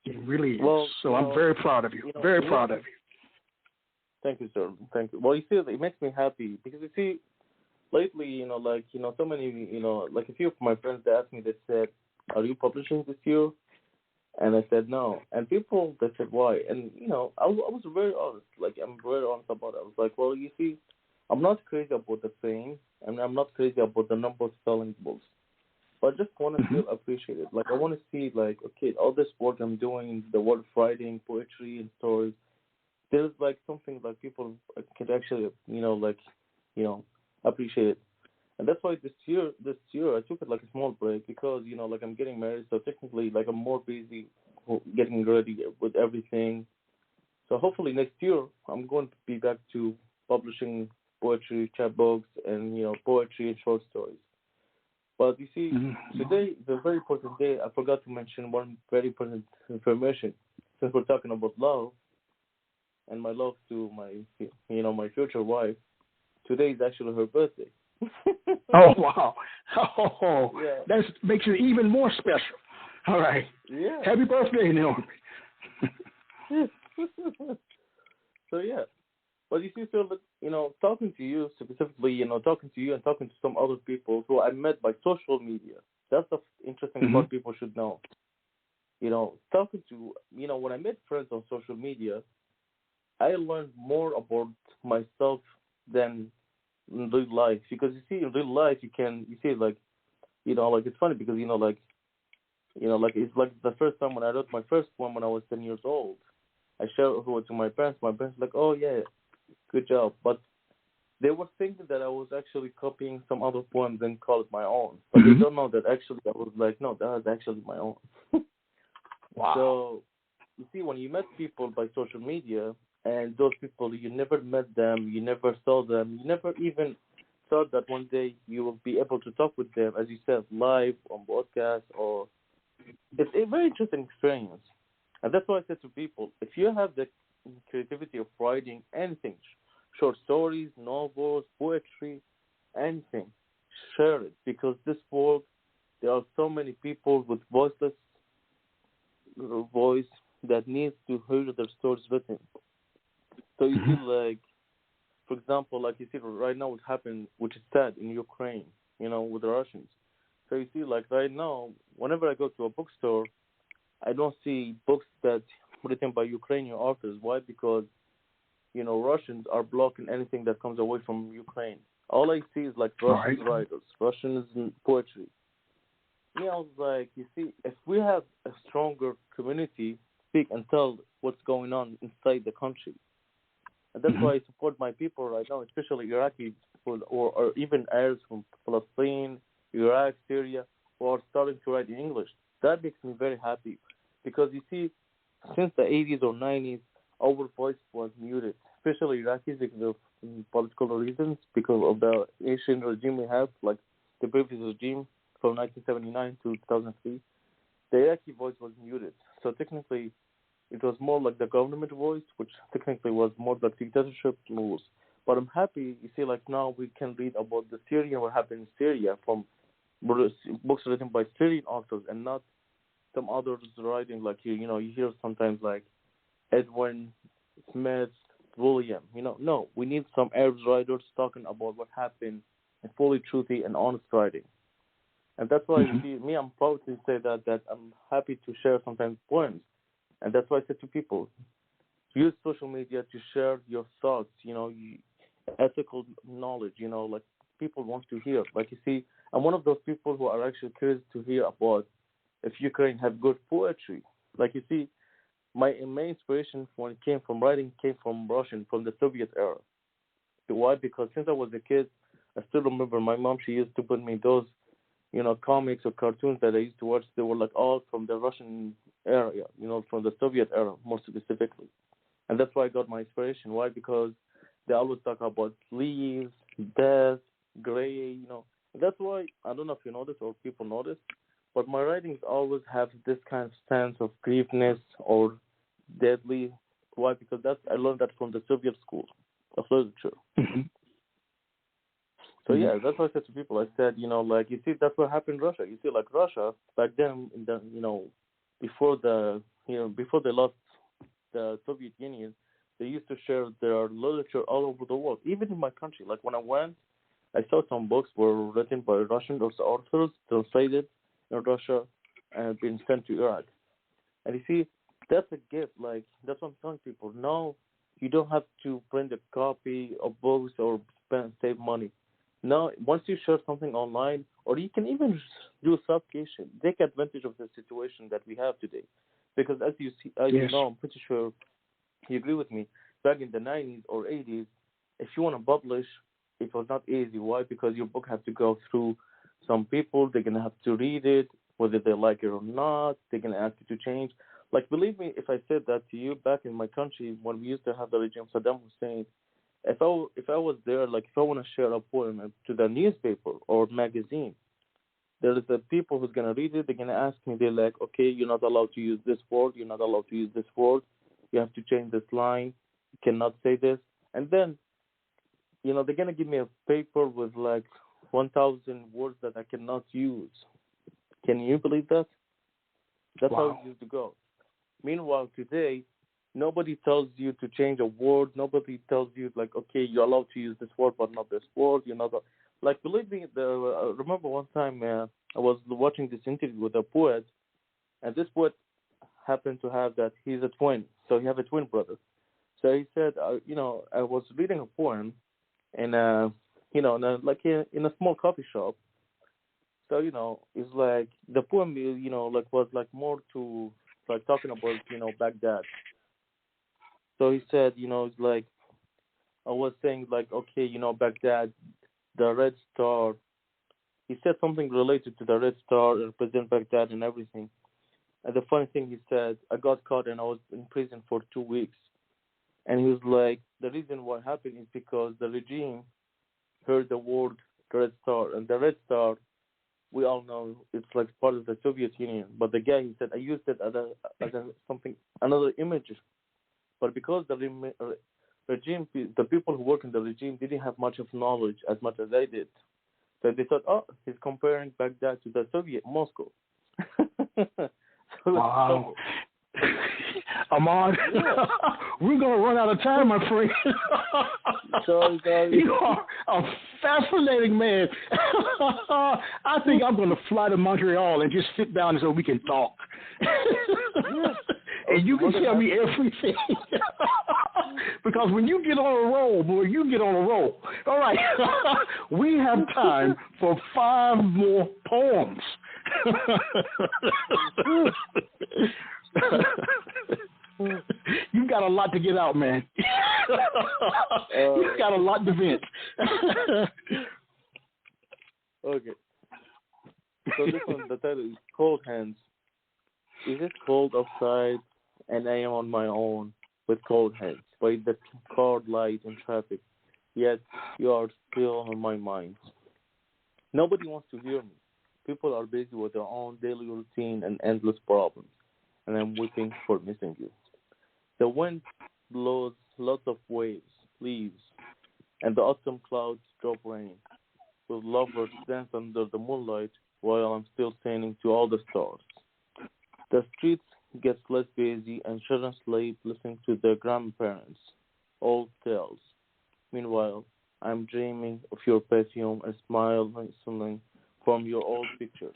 It really is. Well, so I'm very proud of you. Very proud of you. Thank you, sir. Thank you. Well, you see, it makes me happy because you see, lately, so many, like a few of my friends they asked me, they said, "Are you publishing this year?" And I said no. And people, they said, why? And, I was very honest. Like, I'm very honest about it. I was like, well, you see, I'm not crazy about the fame, and I'm not crazy about the number of selling books. But I just want to feel appreciated. Like, I want to see, like, okay, all this work I'm doing, the work of writing, poetry, and stories, there's, like, something, like, people can actually, appreciate it. And that's why this year I took it like a small break because, like I'm getting married, so technically like I'm more busy getting ready with everything. So hopefully next year I'm going to be back to publishing poetry, chapbooks, and, poetry and short stories. But you see, today, the very important day, I forgot to mention one very important information. Since we're talking about love and my love to my future wife, today is actually her birthday. Oh, wow. Oh, yeah. That makes it even more special. All right. Yeah. Happy birthday, Naomi. So, yeah. But you see, sir, talking to you specifically, talking to you and talking to some other people who I met by social media, that's the interesting part people should know. Talking to, when I met friends on social media, I learned more about myself than in real life, because you see in real life you see like it's funny because it's like the first time when I wrote my first poem when I was 10 years old, I showed it to my parents were like, oh yeah, good job, but they were thinking that I was actually copying some other poems and call it my own, but they don't know that actually I was like, no, that was actually my own. Wow. So you see, when you met people by social media, and those people, you never met them, you never saw them, you never even thought that one day you will be able to talk with them, as you said, live, on broadcast, or... It's a very interesting experience. And that's why I said to people, if you have the creativity of writing anything, short stories, novels, poetry, anything, share it. Because this world, there are so many people with voiceless voice that needs to hear their stories written. So you see, like, for example, like you see right now what happened, which is sad in Ukraine, with the Russians. So you see, like right now, whenever I go to a bookstore, I don't see books that written by Ukrainian authors. Why? Because, Russians are blocking anything that comes away from Ukraine. All I see is like Russian writers, Russians poetry. I was like, you see, if we have a stronger community, speak and tell what's going on inside the country. And that's why I support my people right now, especially Iraqis or even Arabs from Palestine, Iraq, Syria, who are starting to write in English. That makes me very happy because, you see, since the 80s or 90s, our voice was muted, especially Iraqis because of political reasons, because of the Asian regime we have, like the previous regime from 1979 to 2003. The Iraqi voice was muted. So technically, it was more like the government voice, which technically was more like dictatorship rules. But I'm happy, you see, like now we can read about the Syria, what happened in Syria from books written by Syrian authors and not some others writing like you hear sometimes like Edwin Smith, William. No, we need some Arab writers talking about what happened in fully truthy and honest writing. And that's why you see me, I'm proud to say that I'm happy to share sometimes poems. And that's why I said to people, use social media to share your thoughts, ethical knowledge, like people want to hear. Like you see, I'm one of those people who are actually curious to hear about if Ukraine have good poetry. Like you see, my main inspiration when it came from writing came from Russian, from the Soviet era. Why? Because since I was a kid, I still remember my mom, she used to put me those comics or cartoons that I used to watch, they were like all from the Russian area, from the Soviet era, more specifically. And that's why I got my inspiration. Why? Because they always talk about leaves, death, gray. That's why, I don't know if you notice or people notice, but my writings always have this kind of sense of griefness or deadly. Why? Because I learned that from the Soviet school of literature. Mm-hmm. So yeah, that's what I said to people. I said, you see, that's what happened in Russia. You see, like Russia back then, before before they lost the Soviet Union, they used to share their literature all over the world, even in my country. Like when I went, I saw some books were written by Russian authors, translated in Russia, and been sent to Iraq. And you see, that's a gift. Like that's what I'm telling people. Now you don't have to print a copy of books or save money. Now, once you share something online, or you can even do subscription, take advantage of the situation that we have today. Because as you see, you know, I'm pretty sure you agree with me. Back in the 90s or 80s, if you want to publish, it was not easy. Why? Because your book has to go through some people. They're going to have to read it, whether they like it or not. They're going to ask you to change. Like, believe me, if I said that to you back in my country when we used to have the regime of Saddam Hussein, if I was there, like if I want to share a poem to the newspaper or magazine, there is the people who's going to read it. They're going to ask me, they're like, okay, you're not allowed to use this word. You're not allowed to use this word. You have to change this line. You cannot say this. And then, they're going to give me a paper with like 1,000 words that I cannot use. Can you believe that? That's how it used to go. Meanwhile, today, nobody tells you to change a word. Nobody tells you, like, okay, you're allowed to use this word, but not this word. You're not. Like, believe me, I remember one time I was watching this interview with a poet, and this poet happened to have that he's a twin, so he have a twin brother. So he said, I was reading a poem, and in a small coffee shop. So it's like the poem, was like more to like talking about Baghdad. So he said, it's like I was saying, like, okay, Baghdad, the Red Star. He said something related to the Red Star, represent Baghdad and everything. And the funny thing he said, I got caught and I was in prison for 2 weeks. And he was like, the reason what happened is because the regime heard the word Red Star. And the Red Star, we all know it's like part of the Soviet Union. But the guy, he said, I used it as another image. But because the regime, the people who work in the regime didn't have much of knowledge as much as I did. So they thought, oh, he's comparing Baghdad to the Soviet Moscow. Wow. Ahmad, we're going to run out of time, my friend. Sorry. You are a fascinating man. I think I'm going to fly to Montreal and just sit down so we can talk. And you can tell me everything. Because when you get on a roll, boy, you get on a roll. All right. We have time for 5 more poems. You've got a lot to get out, man. You've got a lot to vent. Okay. So this one, the title is Cold Hands. Is it cold outside and I am on my own with cold hands by the cold light and traffic, yet you are still on my mind. Nobody wants to hear me. People are busy with their own daily routine and endless problems, and I'm weeping for missing you. The wind blows lots of waves, leaves, and the autumn clouds drop rain. With lovers dance under the moonlight while I'm still standing to all the stars. The streets get less busy and children sleep listening to their grandparents' old tales. Meanwhile, I'm dreaming of your perfume and smiling from your old pictures.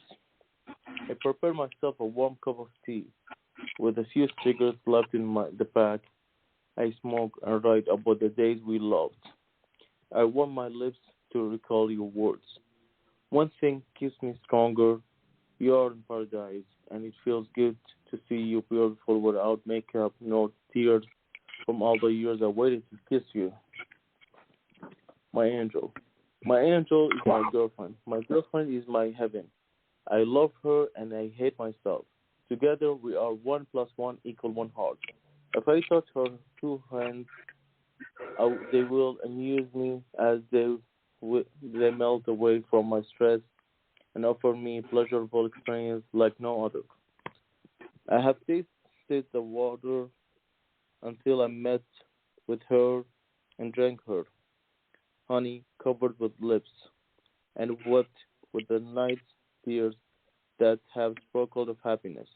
I prepare myself a warm cup of tea with a few cigarettes left in the pack. I smoke and write about the days we loved. I warm my lips to recall your words. One thing keeps me stronger. You're in paradise, and it feels good to see you beautiful without makeup nor tears from all the years I waited to kiss you. My angel. My angel is my girlfriend. My girlfriend is my heaven. I love her and I hate myself. Together we are 1 plus 1 equal 1 heart. If I touch her 2 hands, they will amuse me as they melt away from my stress and offer me pleasurable experience like no other. I have tasted the water until I met with her and drank her, honey covered with lips, and wept with the night tears that have sparkled of happiness.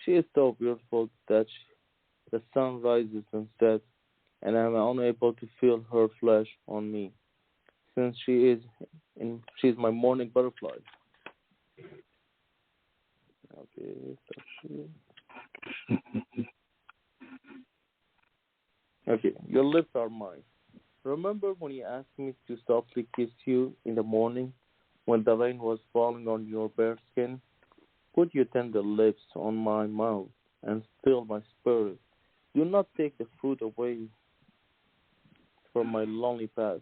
She is so beautiful that the sun rises instead, and I am unable to feel her flesh on me, since she is my morning butterfly. Okay, okay, your lips are mine. Remember when you asked me to softly kiss you in the morning when the rain was falling on your bare skin? Put your tender lips on my mouth and still my spirit. Do not take the fruit away from my lonely path.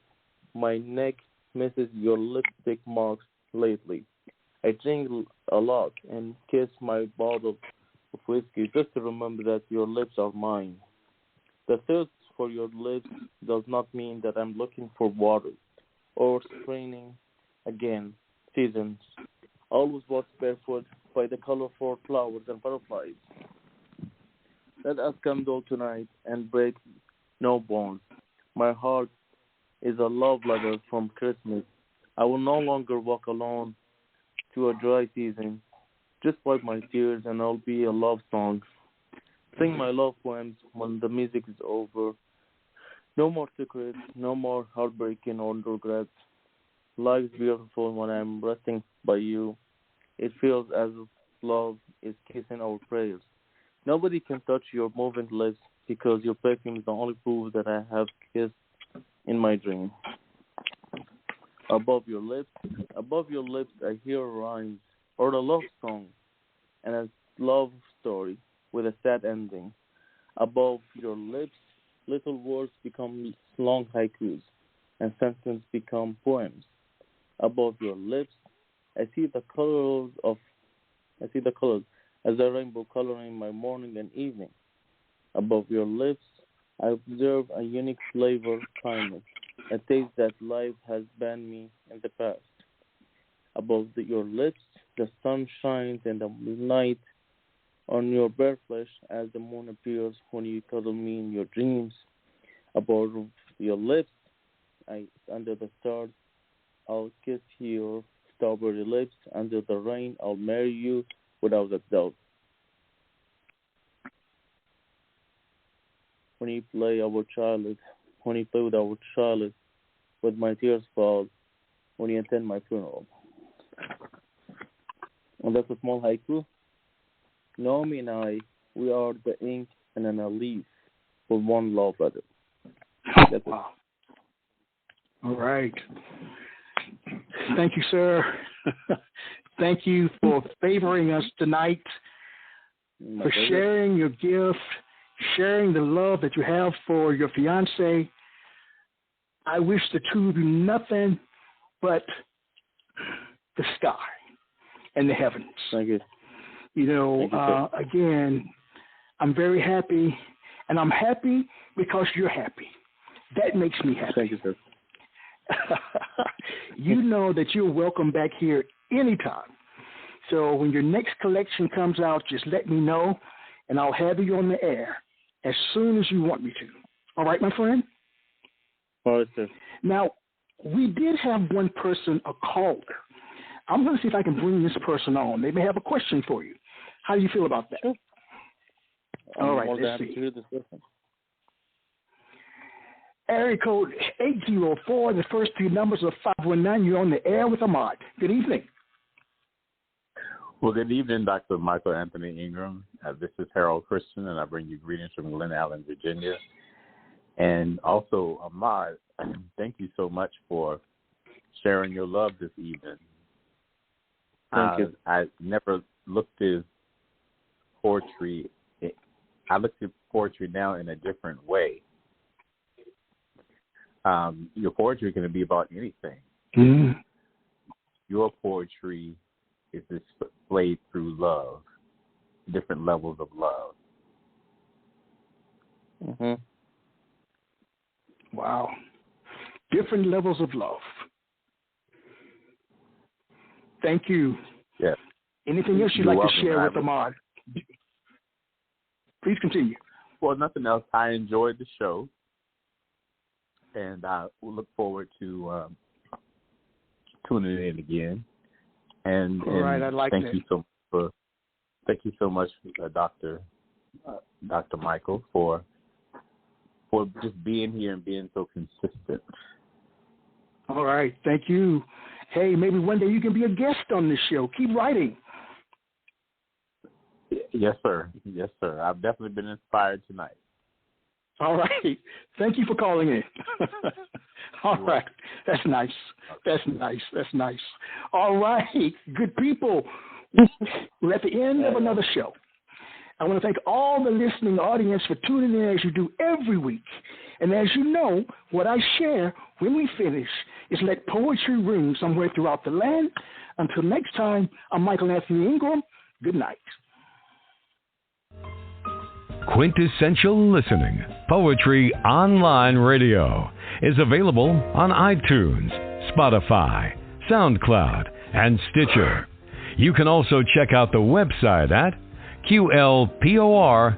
My neck misses your lipstick marks lately. I drink a lot and kiss my bottle of whiskey just to remember that your lips are mine. The thirst for your lips does not mean that I'm looking for water or straining again seasons. Always walk barefoot by the colorful flowers and butterflies. Let us candle tonight and break no bones. My heart is a love letter from Christmas. I will no longer walk alone to a dry season. Just wipe my tears and I'll be a love song. Sing my love poems when the music is over. No more secrets, no more heartbreaking or regrets. Life is beautiful when I'm resting by you. It feels as if love is kissing our prayers. Nobody can touch your moving lips because your perfume is the only proof that I have kissed in my dream. Above your lips, I hear rhymes or a love song and a love story with a sad ending. Above your lips, little words become long haikus and sentences become poems. Above your lips, I see the colors as a rainbow coloring my morning and evening. Above your lips, I observe a unique flavor, kindness, a taste that life has banned me in the past. Above your lips, the sun shines in the night on your bare flesh as the moon appears when you cuddle me in your dreams. Above your lips, under the stars, I'll kiss your strawberry lips. Under the rain, I'll marry you without a doubt. When you play with our child, with my tears fall, when you attend my funeral. And that's a small haiku. Naomi and I, we are the ink and then a leaf for one love letter. That's wow. All right. Thank you, sir. Thank you for favoring us tonight, for sharing your gift, sharing the love that you have for your fiancé. I wish the two of you nothing but the sky and the heavens. Thank you. You know, Thank you, again, I'm very happy, and I'm happy because you're happy. That makes me happy. Thank you, sir. You know that you're welcome back here anytime. So when your next collection comes out, just let me know, and I'll have you on the air as soon as you want me to. All right, my friend? All right, sir. Now, we did have one person, a caller. I'm going to see if I can bring this person on. They may have a question for you. How do you feel about that? Sure. All right, let's see. Area code 804, the first two numbers of 519. You're on the air with Ahmad. Good evening. Well, good evening, Dr. Michael Anthony Ingram. This is Harold Christian, and I bring you greetings from Glen Allen, Virginia. And also, Ahmad, thank you so much for sharing your love this evening. Thank you. I never looked at poetry. I looked at poetry now in a different way. Your poetry can be about anything. Mm-hmm. Your poetry is displayed through love, different levels of love. Mhm. Wow. Different levels of love. Thank you. Yeah. Anything else you'd You're like welcome, to share with Ahmad. Ahmad? Please continue. Well, nothing else. I enjoyed the show, and I look forward to tuning in again. And, All right, I like thank that. you so much, Dr. Michael, for just being here and being so consistent. All right, thank you. Hey, maybe one day you can be a guest on this show. Keep writing. Yes, sir. Yes, sir. I've definitely been inspired tonight. All right. Thank you for calling in. All right. That's nice. That's nice. That's nice. All right. Good people. We're at the end of another show. I want to thank all the listening audience for tuning in as you do every week. And as you know, what I share when we finish is let poetry ring somewhere throughout the land. Until next time, I'm Michael Anthony Ingram. Good night. Quintessential Listening, Poetry Online Radio, is available on iTunes, Spotify, SoundCloud, and Stitcher. You can also check out the website at QLPOR.com.